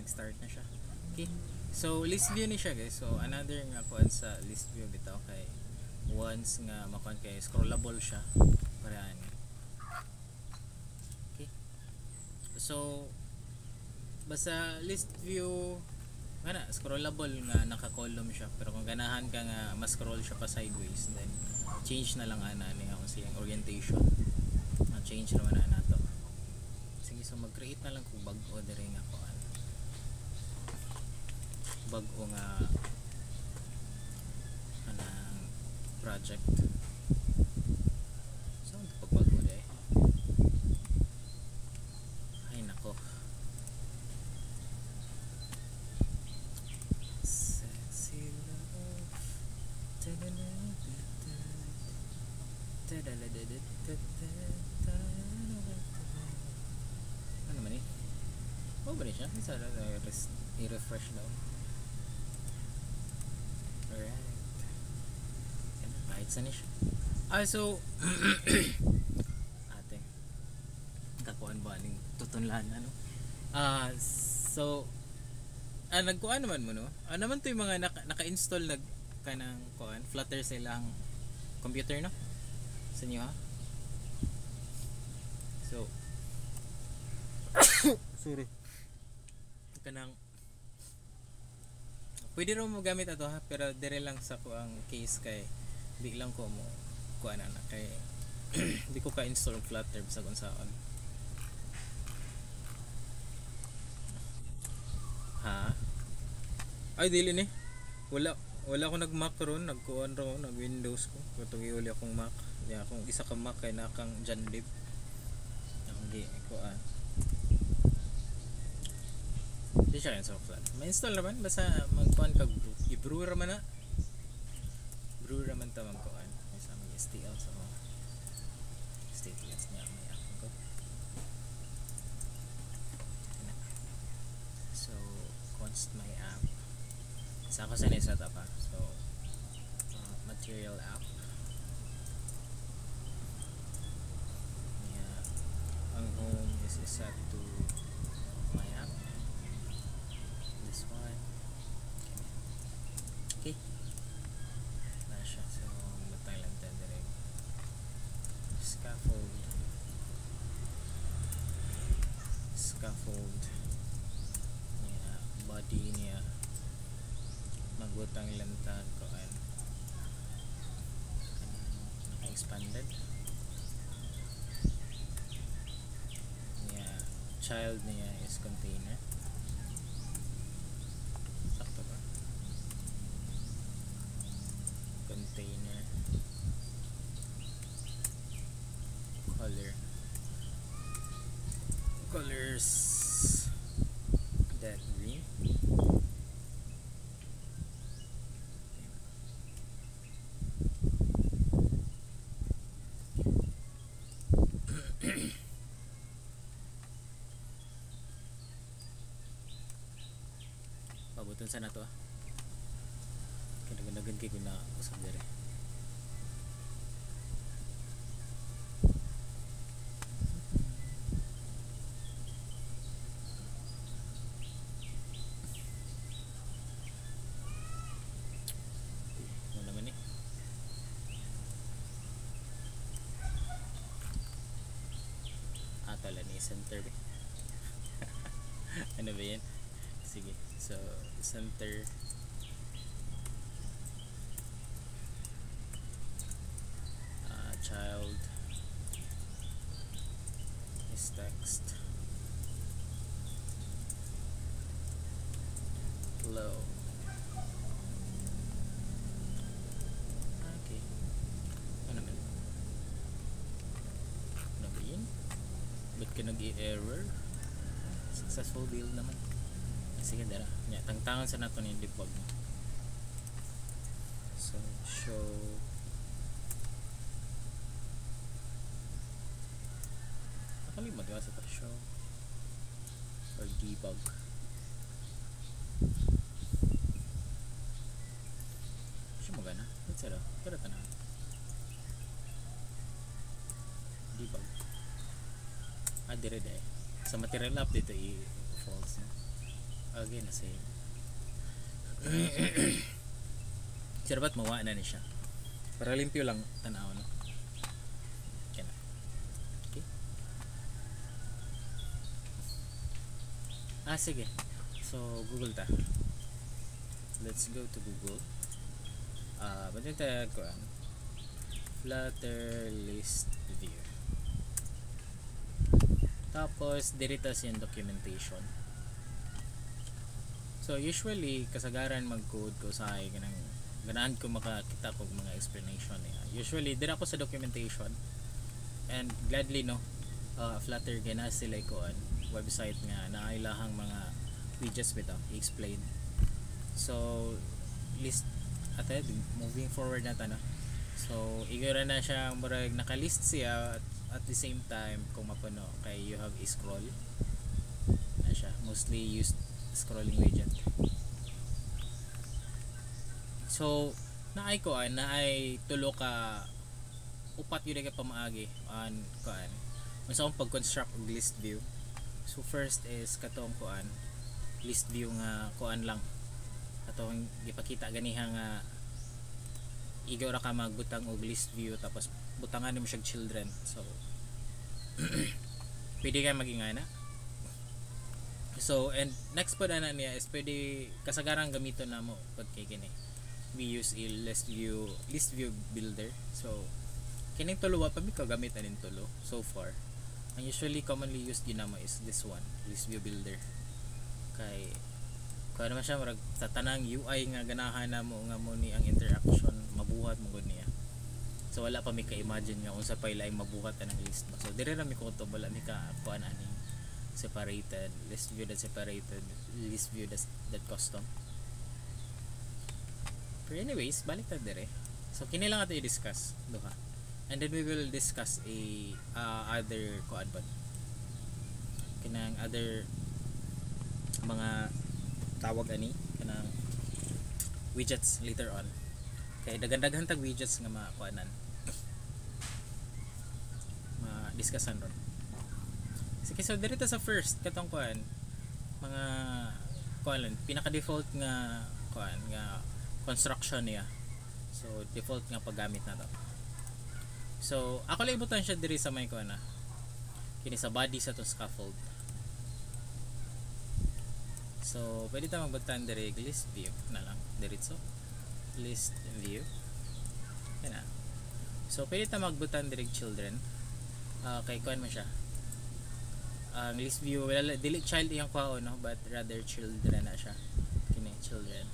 nag-start na siya. Okay. So list view ni siya guys. So another nga kuan sa list view bitaw kay once nga makuan kay scrollable siya parehan. Okay. So basta list view nga scrollable nga naka-column siya, pero kung ganahan ka nga mas scroll siya pa sideways, then change na lang ana ni ako siyang orientation. Change naman na nato. Sige, so mag-create na lang kung bag-o diri nga kuan. Bag-o nga anang project. So ito pag bag-o dai. Ay nako. Ano man eh? Oh, ba siya? Sana i-refresh daw. Alright. Kahit saan siya. So ate kakuan ba ning tutunlan ano? So nagkuan naman mo no? Naman to yung mga naka-install kanang kuan Flutter silang computer no? Sa inyo ha? So sorry. Kanang pwede rin mo gamit ato ha, pero dire lang sa ko ang case kay di lang ko mo kuan na kay di ko ka-install og Flutter sa kung saan. Ha? Ay dili ni. Wala ko nag-Mac ron, nagkuan ron, nag-Windows ko. Katong iuli akong Mac. Di akong isa ka Mac kay nakang Janlib. Akong gi kuan. Di siya kayo software. Ma-install naman basta magkuan kag i-brew raman na. Brew raman ta magkuan. Sa mga STL sa mga stateless niya may akong ko. So, const my app. Sa ako sa nisa pa. So, material app. Yeah. Ang home is set to my app. This one. Okay. Na siya. So, matay lang tayo direct. Scaffold. Yeah. Body niya. Magbutang lantan ko an naka-expanded niya. Child niya is container. Sakto ba? Container. Colors that green. Pabuton sa na to kinaganagan kay ko na usap dire. Ano naman eh? Tala ni center. Ano ba yan? Sige. So, center. Child is text. Low. Okay. Ano naman? Ano ba yan? Ba't ka nag-i-error? Successful build naman. Sige dara. Yeah, tangtangan sa nato ni debug. So show nakalimag sa to show or debug. Siya magana. Let's say pero na. Debug. Dire sa material update i false. Okay na save. So dapat mawa na ni siya. Para limpyo lang tanaw no. Okay na. Okay. Sige. So Google ta. Let's go to Google. Ba't tayo ko Flutter list view. Tapos dito yung documentation. So usually kasagaran mag-code ko sa ay kanang ganahan ko makakita ko mga explanation niya. Usually dira ako sa documentation and gladly no Flutter gana sila ko website nga nailahang mga widgets bitaw i-explain. So list atay moving forward na ta no. So igora na siya murag naka-list siya at the same time kung mapuno kay you have a scroll na siya mostly used scrolling widget. So naay ko naay tulo ka upat yun ka pamaagi on kuan unsa akong pag-construct og list view. So first is katong kuan list view nga kuan lang katong gipakita ganiha nga igaw ra ka magbutang og list view tapos butangan nimo siya children. So pwede ka magingana. So and next pod ana niya is pwede kasagaran gamiton namo pag kay kini we use a list view builder. So kining tulo wa pa mi kagamit anin tulo so far. Ang usually commonly used yun namo is this one, list view builder. Kay kung naman siya marag sa tanang UI nga ganahan namo nga mo ni ang interaction mabuhat mo gud niya. So wala pa mi ka-imagine nga unsa pa ilay mabuhat ang list mo. So dire ra mi ko to wala mi ka kuan ani separated list view that separated list view that custom. But anyways balik ta dire. So kini lang ato i-discuss duha and then we will discuss a other kuan ba kinang other mga tawag ani kanang widgets later on kay daghan-daghan tag widgets nga makuanan ma-discussan ron. Sige, so dito sa first katong kuan mga kuan pinaka default nga kuan nga construction niya. So default nga paggamit na to. So ako lang ibutan siya diri sa may kuan na kini sa body sa to scaffold. So pwede ta magbutan diri list view na lang diretso list view kana. So pwede ta magbutan diri children kay kuan man siya ang list view wala dili child iyang kuha no but rather children na siya kini children.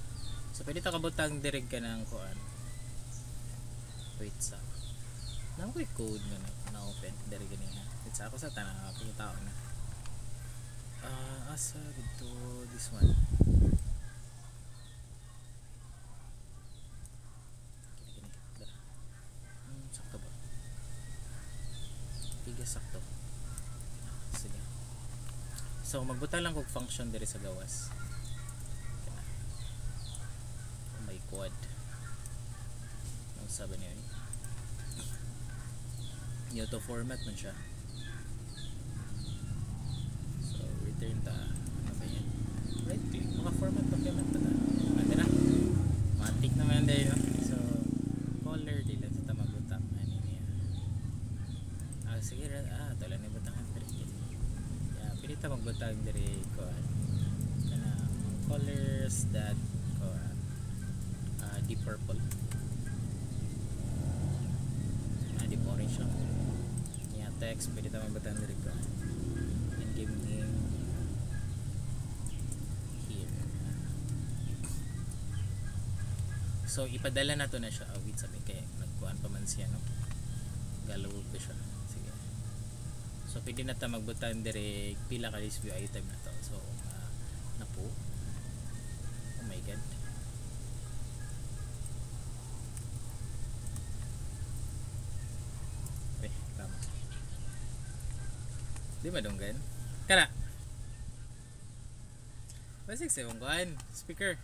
So pwede ta kabutang diri ka ng kuan wait sa nang ko code na open diri gani ha it's ako sa tanang tao na asa dito this one sakto ba tiga sakto. Sige. So magbutang lang kog function diri sa gawas. Oh my god. Ang sabi niyo ni. Yung to format man siya. So return ta ano ba yan? Right click maka-format document pa ta. Ate na. Matik naman dahil no? So color dila sa magbutang ano niya. Sige tala ni butangan diri. Pwede ta magbutang diri ko kanang colors that ko deep purple deep orange text pwede ta magbutang diri ko and give me here. So ipadala na to na siya wait sabi kay nagkuan pa man siya no galaw pa siya. Sige. So pwede na ta magbutang dire pila ka list view item na to. So na po. Oh my god. Tama. Di madunggan. Kana. Basic sa kuan speaker.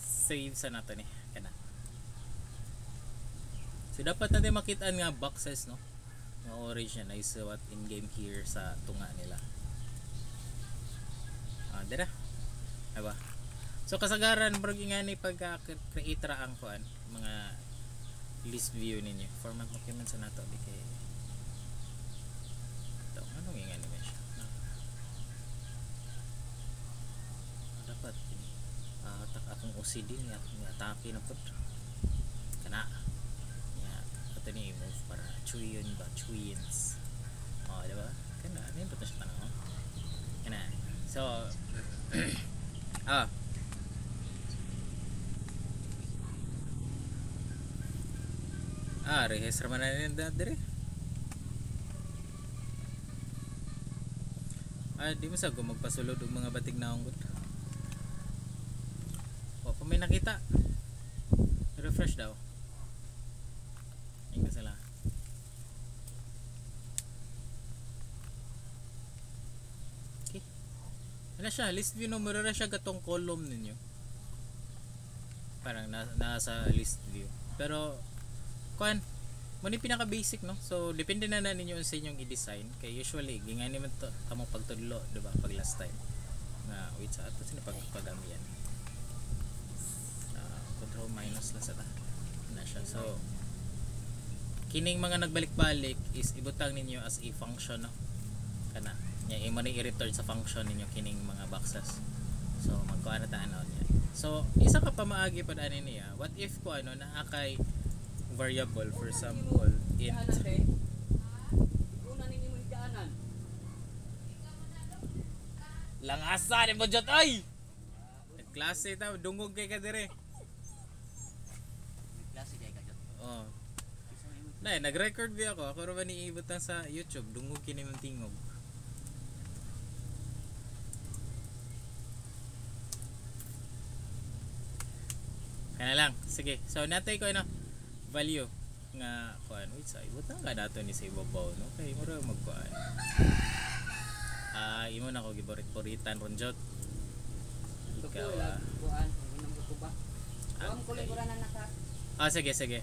Save sa nato ni kana. So dapat natin makita nga boxes, no? Nga orange na is what in game here sa tunga nila. Dira. Diba? So kasagaran murag ingani pagka-create ra ang kuan mga list view ninyo. Format document sa nato di kay ito, anong ingani man siya? Dapat tak akong OCD nga atake na pud. Kana. Ya, ato ni move para chuyon ba, chuyins. Diba? Kana, ano yung siya tanong? Kana. So, register man na nila dire. Di mo sa magpasulod og mga batig naong gud. Kung may nakita, refresh daw. Ayun sila. Okay. Ano siya, list view numero na siya gatong column ninyo. Parang nasa list view. Pero kuan, mo ni pinaka basic, no? So depende na ninyo sa inyong i-design. Kay usually gingani man to kamo pagtudlo, diba? Pag last time. Na wait sa ato sino pagamian. Control minus lang sa ta. Na siya. So kining mga nagbalik-balik is ibutang ninyo as a function, no? Kana. Nya imo ni i-return sa function ninyo kining mga boxes. So magkuan na taanaw niya. So isa ka pa maagi pad ani niya. What if ko ano naa kay variable, for example int lang asa ni mo jot ay klase ta dungog kay ka dire klase kay ka jot nag-record di ako ra ba ni ibutang sa YouTube dungog kini mong tingog kana lang sige so natay ko ano value nga kuan wait sa ibutang ka nato ni sa ibabaw no kay mura magkuan imo na ko giborit-boritan ron jot ikaw kuan inong ko ba ang kulay-kulanan naka sige sige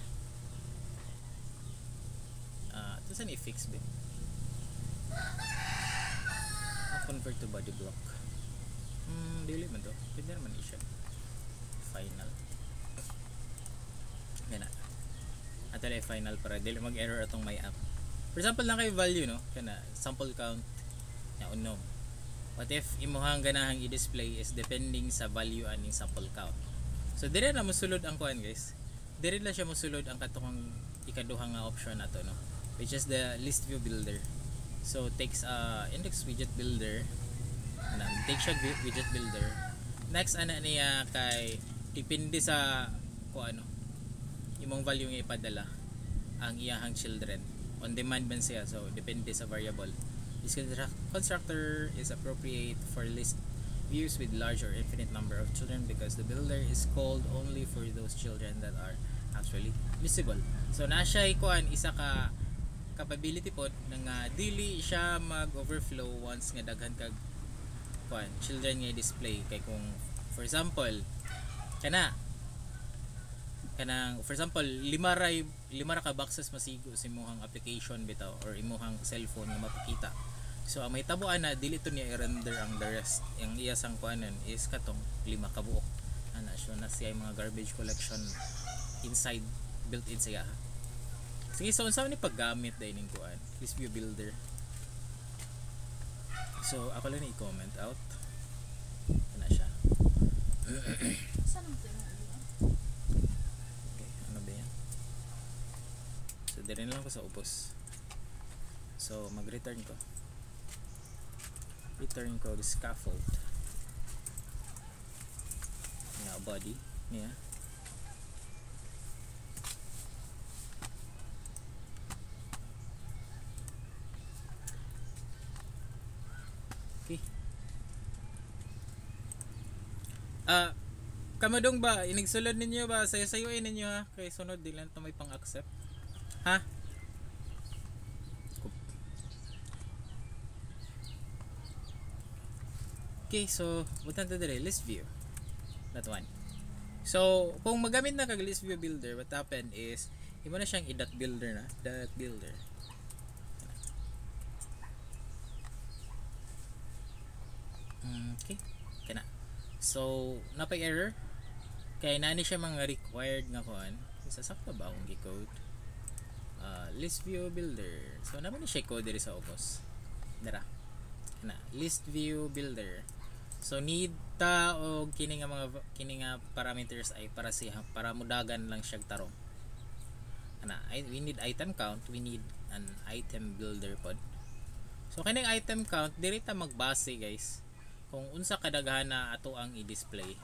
ito saan i-fix ba convert to body block dili man to pwede naman i-siya final gana ato lang final para dili mag-error atong my app. For example lang kay value no kana sample count na unknown. What if imuhang ganahang i-display is depending sa value aning sample count. So dire na mosulod ang kuan guys. Dire na siya mosulod ang katong ikaduhang nga option nato no which is the list view builder. So takes index widget builder ana take siya widget builder. Next ana niya kay depende sa kuan ano imong value nga ipadala ang iyahang children on demand man siya so depende sa variable. This constructor is appropriate for list views with large or infinite number of children because the builder is called only for those children that are actually visible. So na siya ikuan isa ka capability pod nga dili siya mag-overflow once nga daghan kag kuan children nga display kay kung for example kanang for example lima ra ka boxes masigo sa imuhang application bitaw or imuhang cellphone nga mapakita. So ang mahitabuan na dili to niya i-render ang the rest. Ang iya sang kuanan is katong lima ka buok. Ana siya na siya mga garbage collection inside built in siya. Sige so unsa ni paggamit dai ning kuan list view builder. So ako lang i-comment out. Ana siya. Dire lang ko sa upos. So mag-return ko. Return ko the scaffold. Yeah, body. Yeah. Okay. Kamadong ba inigsulod ninyo ba sayo-sayoin ninyo ha kay sunod di lang to may pang-accept. Ha? Okay, so butan to dire list view. That one. So, kung magamit na kag list view builder, what happen is imo na siyang i-dot builder na, dot builder. Okay, kana. So napay error kay nani siya mga required nga kuan. Sasakto ba akong gi-code? List view builder. So naman ni siya code diri sa Opus. Dara. Na list view builder. So need ta og kini nga parameters ay para mudagan lang siya tarong. We need item count, we need an item builder pod. So kining item count diri ta magbase guys kung unsa kadaghan na ato ang i-display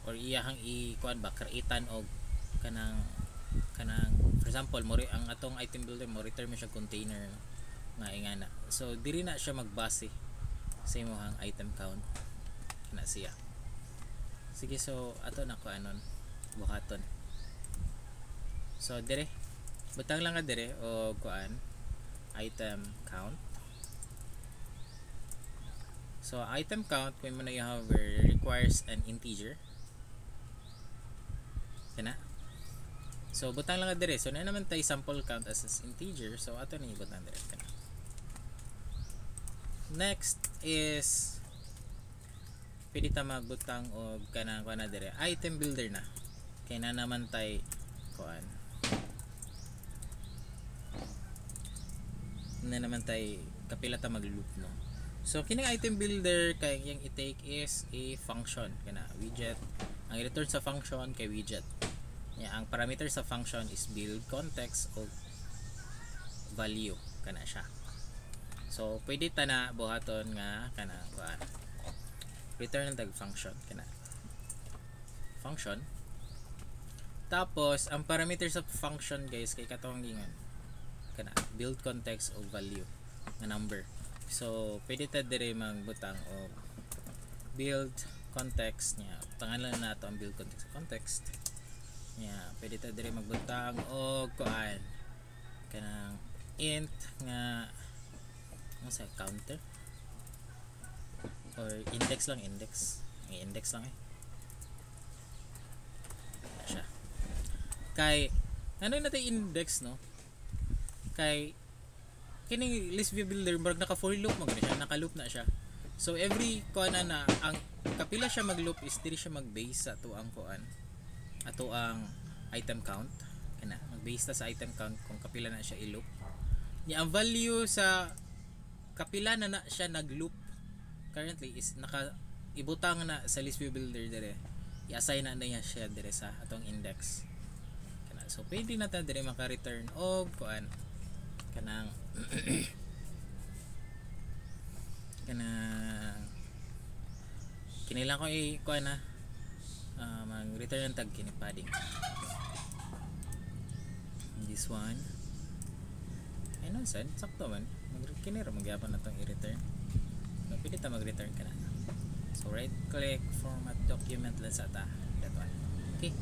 or iyahang i-kuan ba createan og kanang for example ang atong item builder mo return mo siya container nga ingana. So diri na siya magbase sa imong item count na siya. Sige, so ato na ko anon buhaton. So dire butang lang ka dire o kuan item count. So item count kung mo na however requires an integer. Kana. So butang lang ka dire. So na naman tay sample count as integer. So ato ni butang dire kana. Next is pwede ta magbutang og kanang kuan na dire item builder na. Kay na naman tay kuan. Na naman tay kapila ta mag-loop no. So kining item builder kay yang i-take is a function kana widget. Ang i-return sa function kay widget. Ang parameter sa function is build context o value kana siya. So pwede ta na buhaton nga kana kuan return ang tag function kana function. Tapos ang parameter sa function guys kay katong gingon kana build context o value nga number. So pwede ta dire magbutang og build context nya pangalan na nato ang build context nya pwede ta dire magbutang og kuan kanang int nga ano sa counter or index lang index lang siya kay ano natin index no kay kining list view builder murag naka for loop mo siya naka-loop na siya. So every kuan na ang kapila siya mag-loop is diri siya mag-base sa ato ang kuan ato ang item count kana mag-base ta sa item count kung kapila na siya i-loop. Ni ang value sa kapila na siya nag-loop currently is naka ibutang na sa list view builder dire. I-assign na niya siya dire sa atong index. Kana so pwede na ta dire maka-return og kuan kanang kinilang ko i-kuha na mag-return ng tag kini padding this one ay no sad sakto man kinira magyapon na itong i-return so, pwede ta mag-return ka na so right click format document lang sa ta that one okay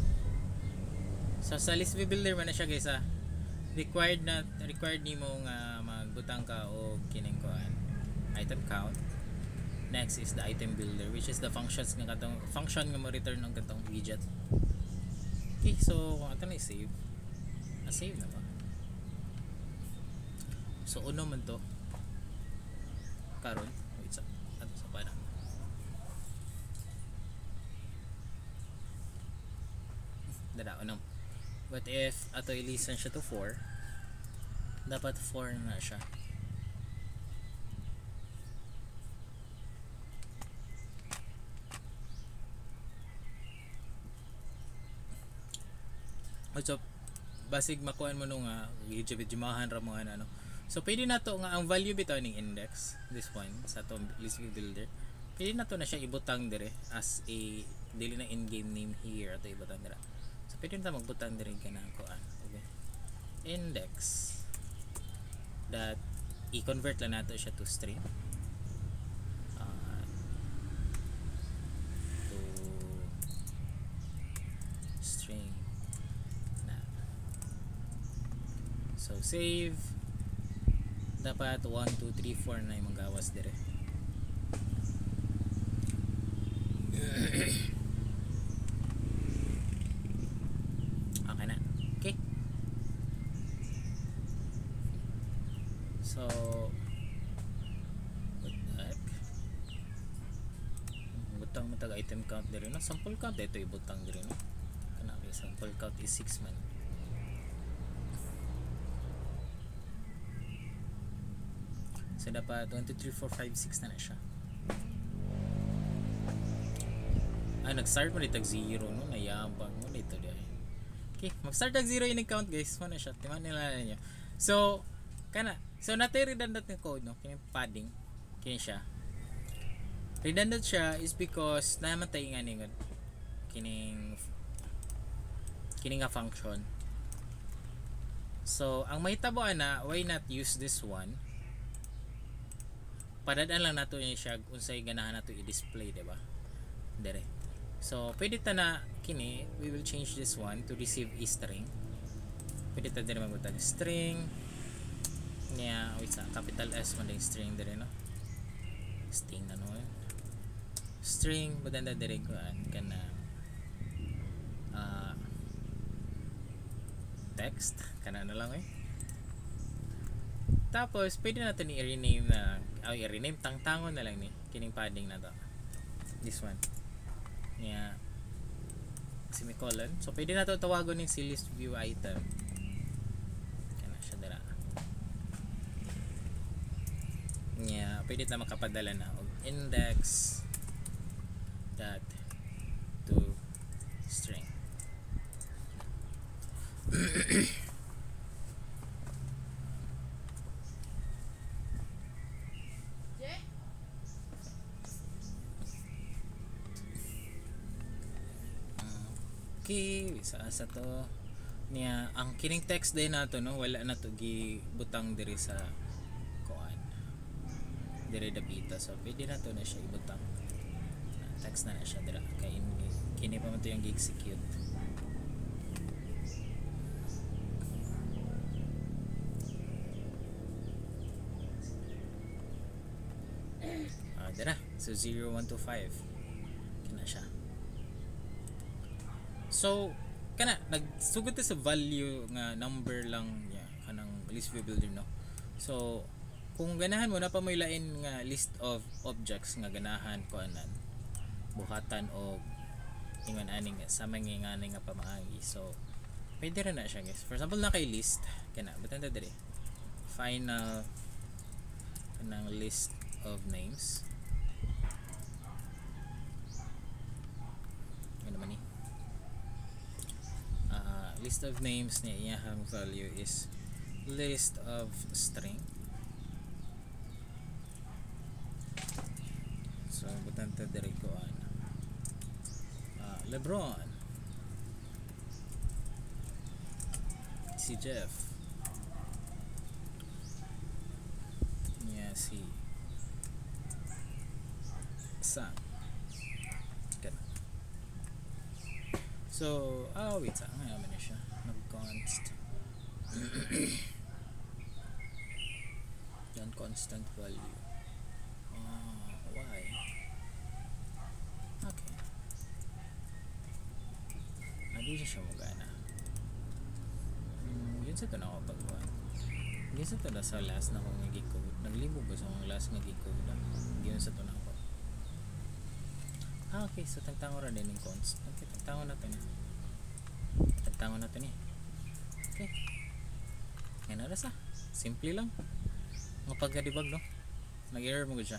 so sa list view builder man na siya guys required nimo nga magbutang ka o kining kuan item count. Next is the item builder which is the functions nga katong function nga mo return ng katong widget. Okay, so kung ato na i-save. Save na ba? So uno man to. Karon, wait sa ato sa pana. Dada uno. But if ato i-listen siya to 4, dapat 4 na siya. So basig makuan mo nung video-videomahan ra mo ano. So pwede na to nga ang value bitaw ning index this one sa to list view builder. Pwede na to na siya ibutang dire as a dili na in-game name here ato ibutang dira. So pwede na magbutang dire kanang kuan. Okay. Index that i-convert lang nato siya to string. To string. So save dapat 1 2 3 4 na yung gawas dire. Okay na. Okay. So what the heck, butang mo tag item count diri no, sample count ito ibutang diri no, kana kay sample count is 6 man. So dapat 1 2 3 4 5 6 na siya. Nag-start mo dito 0 no, nayabang mo dito di ay. Okay, mag-start tag 0 yung count guys, mo na siya, timan nila niyo. So kana, so natay redundant ng code no, kini padding, kini siya. Redundant siya is because namatay nga ningon kining nga function. So ang mahitabo ana, why not use this one? Padadaan lang nato niya siya unsay ganahan nato i-display, di ba? Dire. So pwede ta na kini, we will change this one to receive a string. Pwede ta dire magbutang string niya, wait sa capital S man din string dire no. String ano yun? String budanda dire ko kana text kana na lang eh. Tapos pwede natin i-rename na i-rename tangtangon na lang ni kining padding na to. This one. Yeah. Semicolon. So pwede na to tawagon ng si list view item. Kana siya dira. Yeah, pwede na makapadala na og index dot to string. Okay, sa to niya ang kining text din nato no, wala na to gibutang diri sa kuan diri dapita, so pwede na to na siya ibutang text na siya dira kay kini pa man to yung gi-execute. Dira, so 0 1 2 5 kana siya. So kana nagsugod sa value nga number lang niya kanang list view builder no. So kung ganahan mo na pa may lain nga list of objects nga ganahan ko anan buhatan o ingon aning sa mga nga pamaagi. So pwede ra na siya guys. For example na kay list kana butang ta diri final kanang list of names. Ano man ni? List of names niya iyahang value is list of string. So butang ta diri ko Lebron, si Jeff, niya si Sam. So, wait sa nga naman na siya nag-const yan constant value. Why? Okay. Hindi siya magana. Yun sa ito na ako pagbuhan. Hindi sa ito na sa last na akong nag-code. Naglibog ba sa akong last nag-code lang. Hindi yun sa ito na ako. Okay, so tagtango rin din yung const. Okay, tagtango natin eh. Tagtango natin eh. Okay. Yan na sa. Simple lang. Ang pagka-debug no. Nag-error mo siya.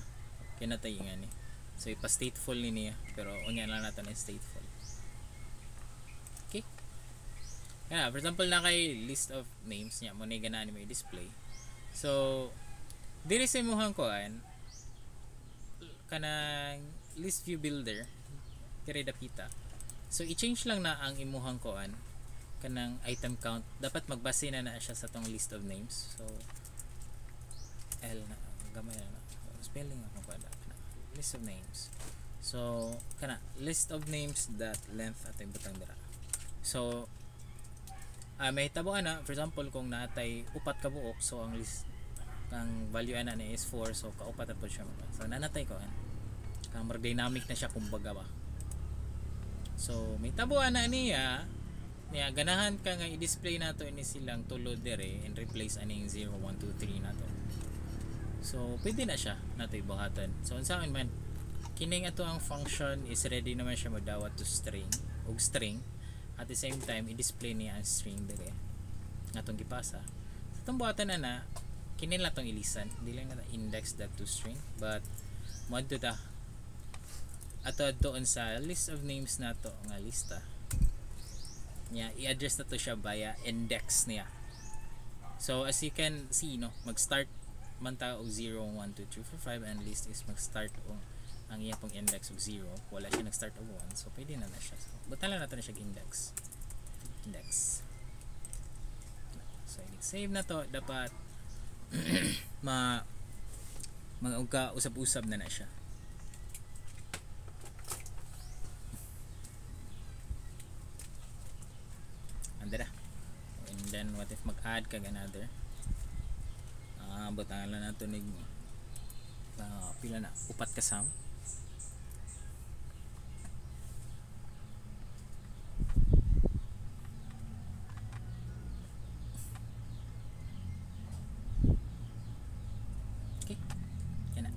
Kinatay nga ni. So ipa-stateful ni niya. Pero unyan lang natin yung stateful. Okay. Yan, for example na kay list of names niya. Muna yung ganaan mo yung display. So diri sa imuhang koan kanang list view builder dire dapita. So i-change lang na ang imuhang koan kanang item count, dapat magbase na siya sa tong list of names. So L na gamay na spelling ako pala na list of names. So kana list of names dot length atay butang dira. So may tabuan na, for example kung natay upat ka buok, so ang list ang value ana ni is 4, so kaupat na po siya. So nanatay ko ang dynamic na siya kumbaga ba. So may tabuan na niya ganahan ka nga i-display nato ini silang tulo dire and replace aning 0 1 2 3 nato. So pwede na siya nato ibuhatan. So unsa man kining ato ang function is ready naman siya magdawat to string ug string at the same time i-display niya ang string dire natong gipasa. Sa itong buhatan na kinin lang itong ilisan, hindi lang na index that to string, but mo adto ta ato doon sa list of names nato nga lista niya i-address na to siya via index niya. So as you can see no, mag-start man ta og 0 1 2 3 4 5 and list is mag-start og ang iya pong index og 0, wala siya nag-start og 1, so pwede na siya. So butan lang nato na siya index. So i-save na to, dapat mga usab-usab na siya. Andara. And then what if mag-add kag another? Butangan lang nato nig pila na, upat ka sum. Okay. Yan na.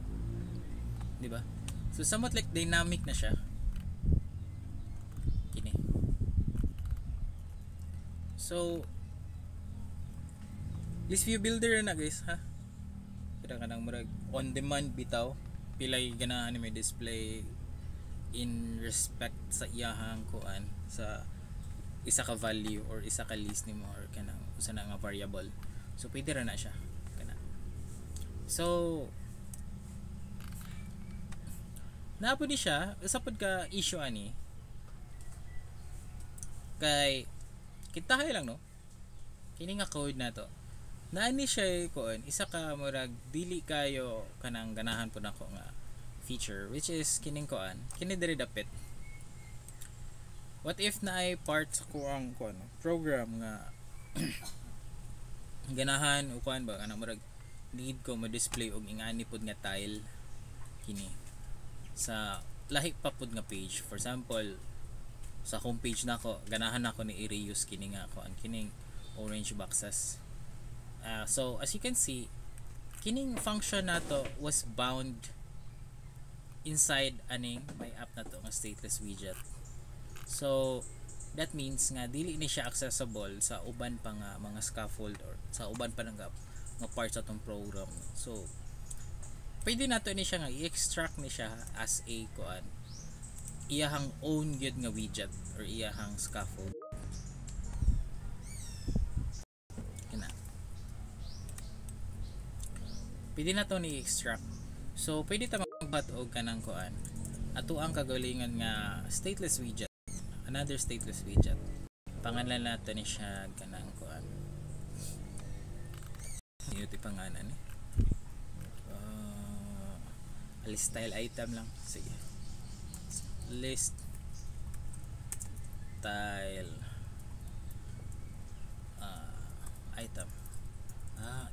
Diba? So somewhat like dynamic na siya. Kini. So list view builder na guys ha. Kada kanang murag on demand bitaw, pilay ganahan ni may display in respect sa iyahang kuan sa isa ka value or isa ka list nimo or kanang usa na nga variable. So pwede ra na siya kana. So naapod ni siya usapod ka issue ani kay kita lang no, kini nga code na to naani siya kuan isa ka murag dili kayo kanang ganahan po nako nga feature, which is kining kuan kini diri dapit. What if na ay part sa kuang kuan program nga ganahan o kuan ba kanang murag need ko ma-display og ingani pod nga tile kini sa lahi pa pod nga page. For example sa homepage nako ganahan nako ni i-reuse kini nga kuan kining orange boxes. So as you can see, kining function nato was bound inside aning may app na to nga stateless widget. So that means nga dili ni siya accessible sa uban pa nga mga scaffold or sa uban pa nga parts sa tong program. So pwede nato ni siya nga i-extract ni siya as a kuan iyahang own gyud nga widget or iyahang scaffold. Pwede na to ni extract. So pwede ta magbat og kanang kuan ato ang kagalingan nga stateless widget, another stateless widget. Pangalan nato ni siya kanang kuan ito pangalan ni list style item lang, sige, list style item.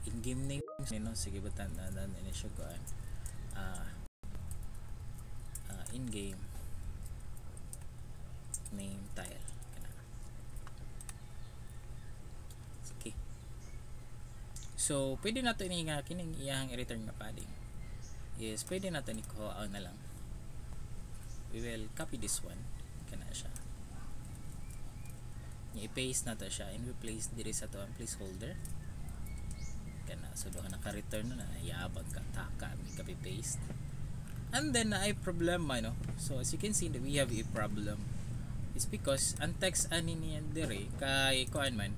In-game name no, sige batan na ini siya kuan in-game name tile kana. Okay. So pwede nato ini nga kining iyang i-return nga padding is pwede nato ni kuha na lang. We will copy this one kana siya. I-paste nato siya and replace diri sa to ang placeholder kana. So doon naka-return na yabag ka taka may copy paste and then na ay problema no. So as you can see that we have a problem. It's because ang text ani niyan dire kay kuan man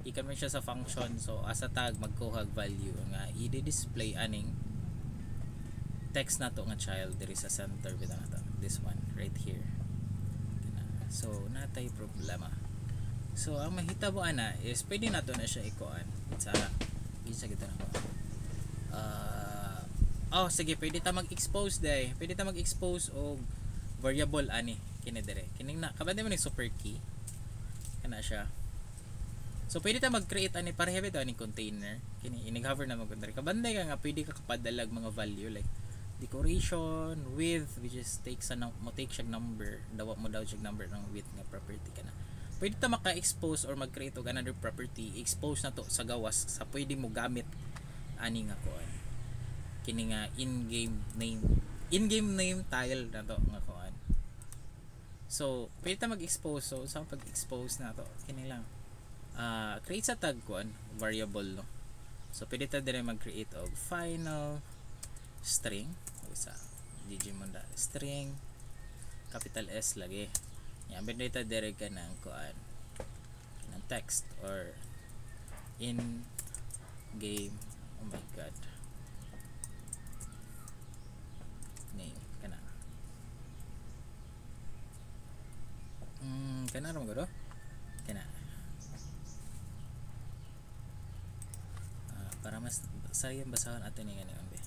ikan man siya sa function, so as a tag magkuhag value nga i-display aning text nato nga child dire sa center bitaw nato, this one right here kana. So natay problema. So ang mahitabo ana is pwede nato na siya ikuan sa isa kita na sige, pwede ta mag-expose day, pwede ta mag-expose og variable ani kini dire kining na kabande man ni super key kana siya. So pwede ta mag-create ani pareha bitaw ni container kini inig-hover na mag-container kabande ka nga pwede ka kapadalag mga value like decoration, width, which is takes mo take siya number, dawa mo daw siya number ng width nga property kana. Pwede ta maka-expose or mag-create og another property, expose na to sa gawas sa pwede mo gamit ani nga kuan kini nga in-game name tile na to nga kuan. So pwede ta mag-expose. So sa pag-expose na to kini lang create sa tag kuan variable, no. So pwede ta dire mag-create og final string o sa Digimon da string capital S lagi. Yan pwede ta dire ka ng kuan ng text or in game, oh my god, name kana kana ron gado kana para mas sayang basahan ato ni ngani ambe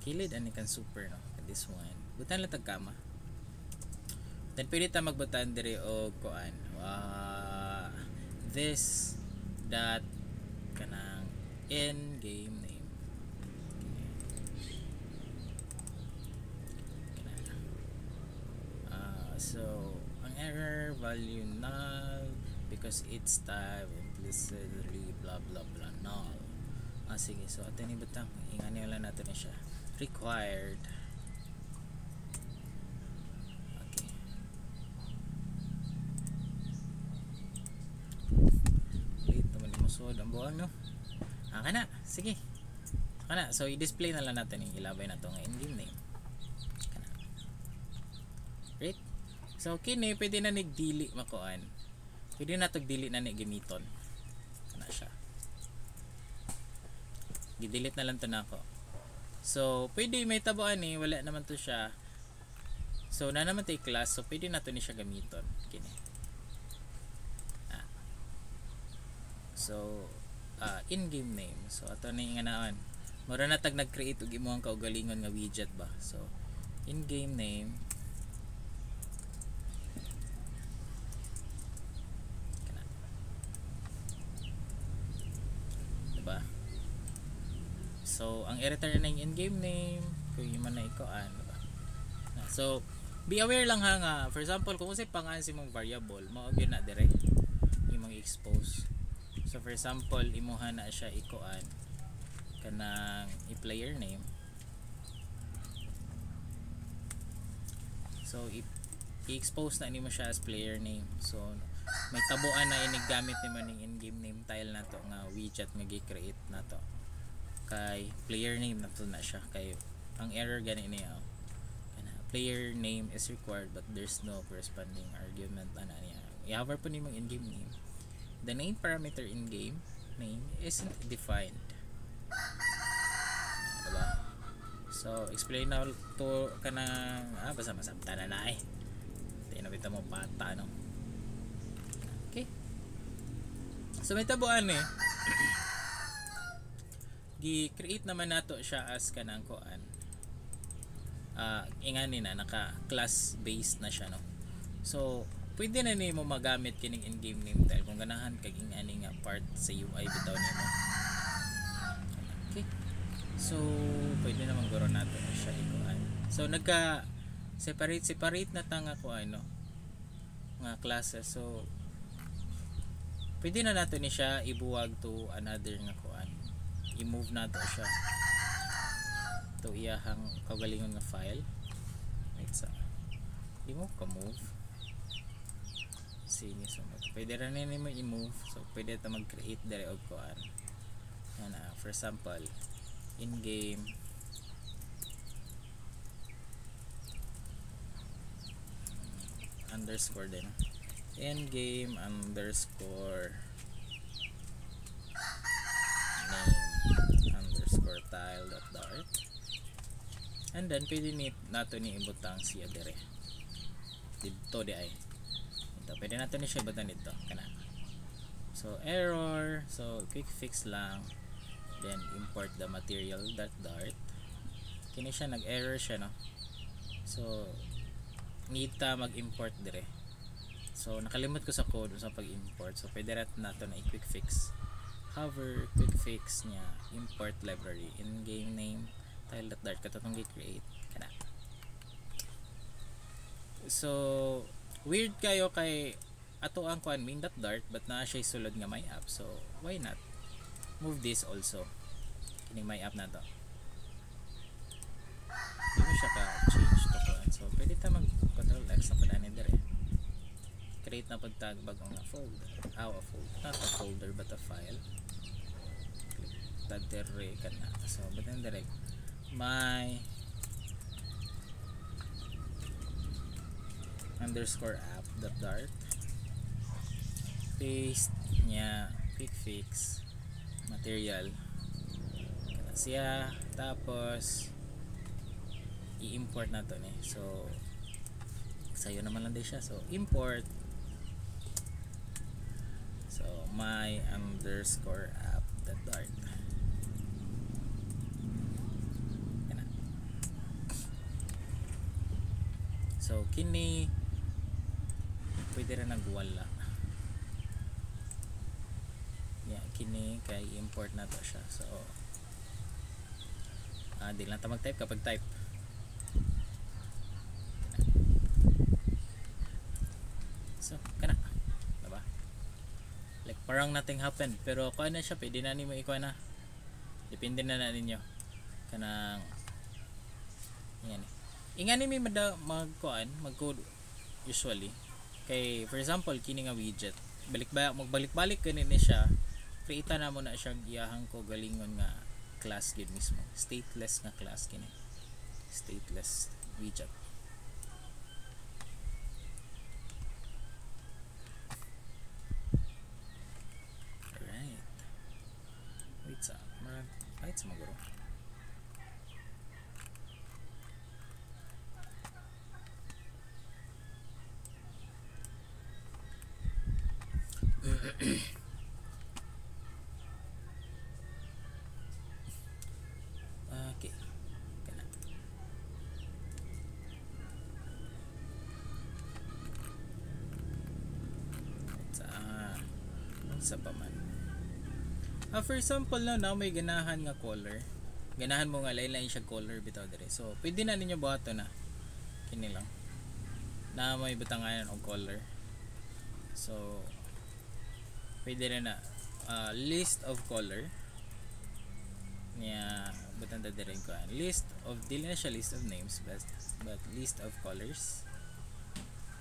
kilid ani kan super, no. This one butan lang tag kama, then pwede ta magbutan dire og kuan this dot kanang in game name. So ang error value null because it's type implicitly blah blah blah null. Sige, so ato ni butang ingani lang natin na siya required. Okay, wait naman mo sod ang buwan, no. Kana sige kana, so i-display na lang natin yung ilabay na to nga in-game name kana, right. So kini pwede na nigdili makuan, pwede na tog dili na ni gamiton kana siya, i-delete na lang to nako. So pwede may tabuan ni wala naman to siya, so na naman tay class, so pwede na to ni siya gamiton kini. So in-game name, so ato ni nga naon mura na tag nag-create og imong kaugalingon nga widget ba. So in-game name kana, diba? So ang i-return na yung in-game name kung yung man na ikuan, diba? So be aware lang ha nga, for example kung usay pangalan si mong variable mao gyud na dire imong expose. So for example imuha na siya ikuan kanang i-player name, so i-expose na nimo siya as player name. So may tabuan na inigamit nimo ning in-game name tile nato nga widget nga gi-create nato kay player name nato na siya, kay ang error gani niya player name is required but there's no corresponding argument ana niya. I-hover po nimo in-game name, the name parameter in-game name isn't defined, diba? So explain now to kanang basta masabta na na tinabita mo bata, no. Okay, so may tabuan gi-create naman nato siya as kanang kuan ingani na naka class based na siya, no. So pwede na nimo magamit kining in-game name tile kung ganahan kag ingani nga part sa UI bitaw nimo. Okay, so pwede naman guro nato siya ikuan. So nagka separate na ta nga kuan, no, nga classes. So pwede na nato ni siya ibuwag to another nga kuan, i-move nato siya to iyahang kaugalingon nga file. Wait sa i-move ka move sige, so pwede rin nimo i-move. So pwede ta mag-create dire og kuan yan, for example in-game underscore din in-game underscore name underscore tile.dart, and then pwede nato ni ibutang siya dire dito di ay ito, pwede nato ni siya ibutang dito kana. So error, so quick fix lang, then import the material.dart. Kini siya nag-error siya, no. So need ta mag-import dire. So nakalimot ko sa code sa pag-import, so pwede nato na i-quick fix. Hover quick fix niya import library in game name tile.dart katong gi-create kana. So weird kayo kay ato ang kuan main.dart but na siya sulod nga my app, so why not move this also kining my app na to. di mo siya ka change to kuan. So pwede ta mag control X na pala ni dire, create na pagtag bagong na folder, a folder, not a folder but a file. Click that dire ka na. So button direct my underscore app dot dart, paste nya quick fix material kana siya, tapos i-import na to ni. So sayo naman lang din siya, so import, so my underscore app dot dart kana. So kini pwede rin nagwala kini kay import na to siya. So di lang ta mag-type kapag type. So kana diba, like parang nothing happened, pero kuha na siya, pwede na nimo ikuha na, depende na ninyo kanang yan. Ingani mi magkuan mag-code usually kay, for example kini nga widget magbalik-balik kani ni siya, create na mo na siyang iyahang ko galingon nga class gid mismo, stateless nga class kini, stateless widget. Alright, wait sa kahit sa maguro okay kana. Sa paman for example na may ganahan nga color, ganahan mo nga lain-lain siya color bitaw dire, so pwede na ninyo buhaton na kini lang na may butangan og color. So pwede rin na list of color niya, butang dire ko list of, dili na siya list of names but list of colors.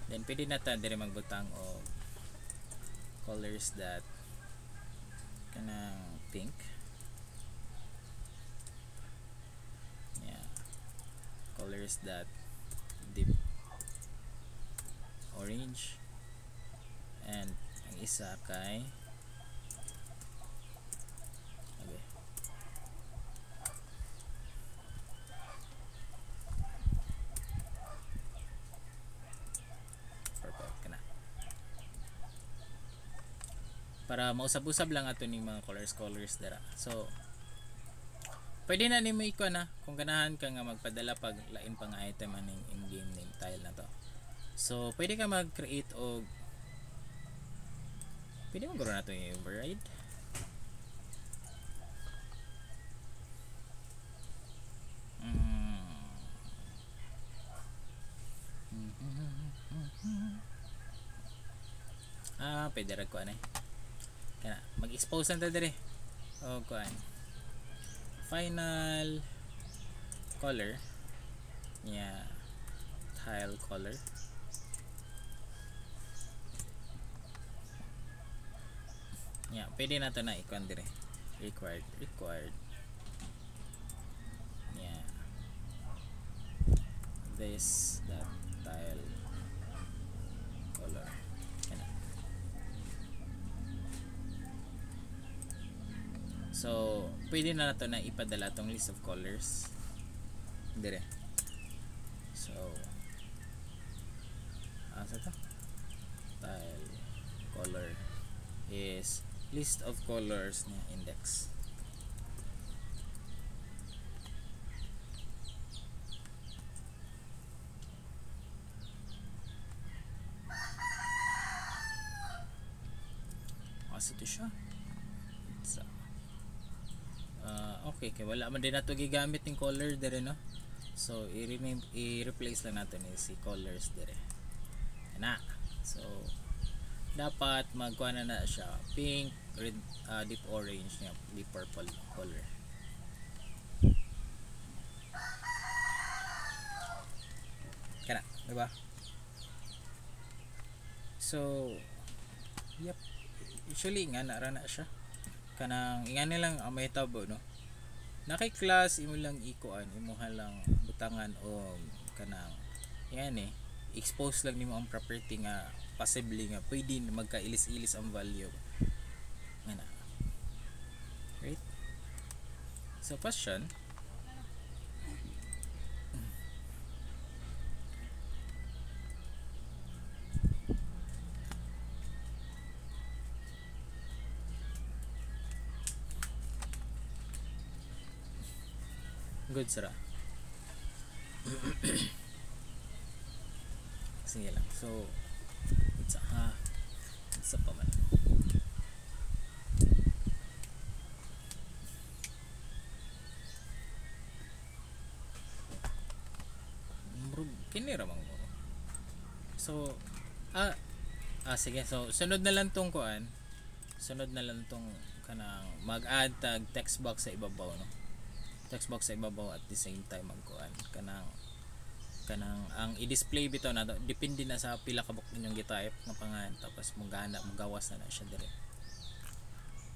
Then pwede na ta dire magbutang og colors that kanang pink, yeah, colors that deep orange, and ang isa kay okay, purple kana, para mausab-usab lang ato ning mga colors dara. So pwede na nimo iko na kung ganahan ka nga magpadala pag lain pang item aning in-game name tile na to. So pwede ka mag-create og, pwede mo gawin na ito yung override. Pwede rin kuhan kana mag-expose na ito dire o kuhan final color niya, tile color, yeah, pwede na ito na ikuan dire required yeah, this that tile color kana. So pwede na nato na ipadala tong list of colors dire. So asa to, tile color is list of colors niya index. Asa to siya? So, okay, kaya wala man din nato gigamit ng color dire no. So i-replace lang natin si colors dire. Na. So dapat magkuha na siya pink, red, deep orange niya, deep purple color. kana, diba? So yep, usually nga na siya kanang ingani lang ang may tabo, no, nakay class imo lang ikuan, imo lang butangan o kanang yan expose lang nimo ang property nga possibly nga pwede magkailis-ilis ang value nga na, right? So question, good sira. Sige lang. So isa pa man. Kini ra man mo. So sige. So sunod na lang tong kuan. Sunod na lang tong kanang mag-add tag text box sa ibabaw, no. Text box sa ibabaw at the same time magkuan kanang ang i-display bitaw na depende na sa pila ka book ninyong gi-type nga pangalan, tapos magawas na siya dire.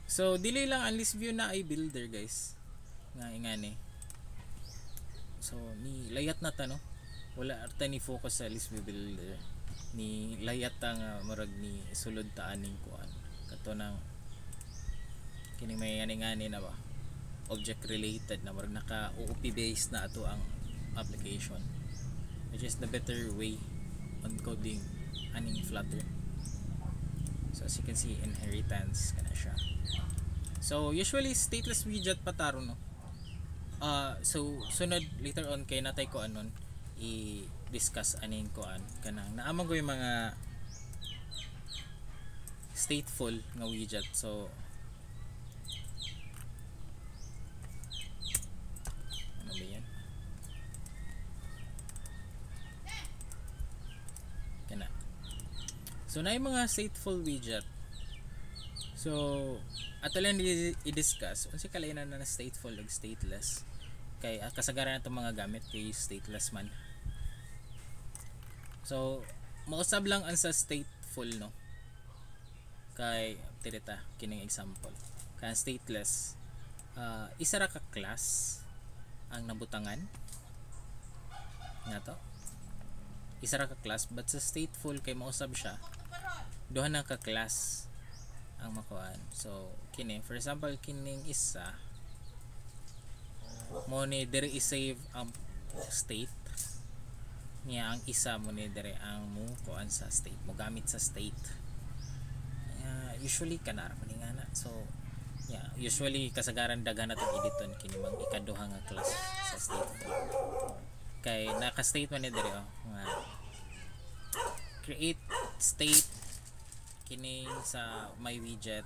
So dili lang ang list view na ay builder, guys, nga ingani. So ni layat na ta, no, wala arta ni focus sa list view builder, ni layat ta nga murag ni sulod ta aning kuan kato nang kini may ngani na ba object related na murag naka OOP based na ato ang application, which is the better way on coding aning Flutter. So as you can see, inheritance kana siya. So usually stateless widget pataro, no. So sunod later on kay natay ko anon i-discuss aning koan kanang naamang ko yung mga stateful nga widget. So so na yung mga stateful widget. So ato lang i-discuss unsa kalainan na stateful ug stateless, kay kasagaran natong mga gamit kay stateless man. So mausab lang ang sa stateful, no, kay tirita kining example kan stateless, isa ra ka class ang nabutangan nga to, isa ra ka class, but sa stateful kay mausab siya duha na ka class ang makuan. So kini for example kining isa mo ni dire i-save ang state niya, ang isa mo ni dire ang mo kuan sa state mo gamit sa state. Usually kanara man nga na. So yeah, usually kasagaran daghan natong editon kini mang ikaduha nga class sa stateful, kay naka state man ni dire nga create state kini sa my widget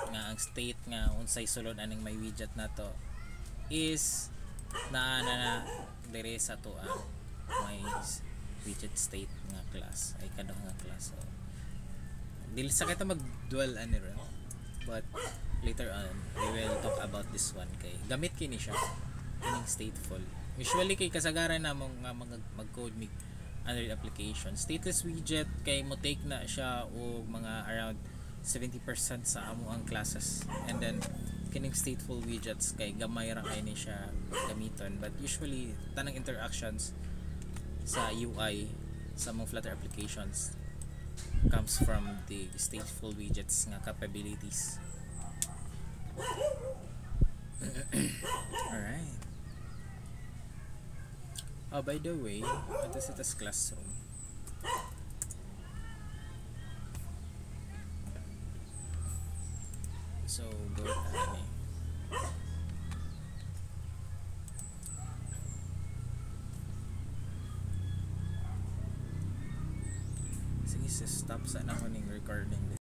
nga ang state nga unsay sulod aning my widget nato is na dire sa to ang my widget state nga class ay kaduha nga class. So dili sa kita mag dual ani ra, but later on we will talk about this one kay gamit kini siya kining stateful. Usually kay kasagaran namong nga mag-code mig Android application, stateless widget kay mo take na siya o mga around 70% sa amo ang classes, and then kining stateful widgets kay gamay ra kay ni siya gamiton, but usually tanang interactions sa UI sa mga Flutter applications comes from the stateful widgets nga capabilities. Alright. By the way, ito sa tas classroom. So, go ahead. Sige, stop sana ko ning recording.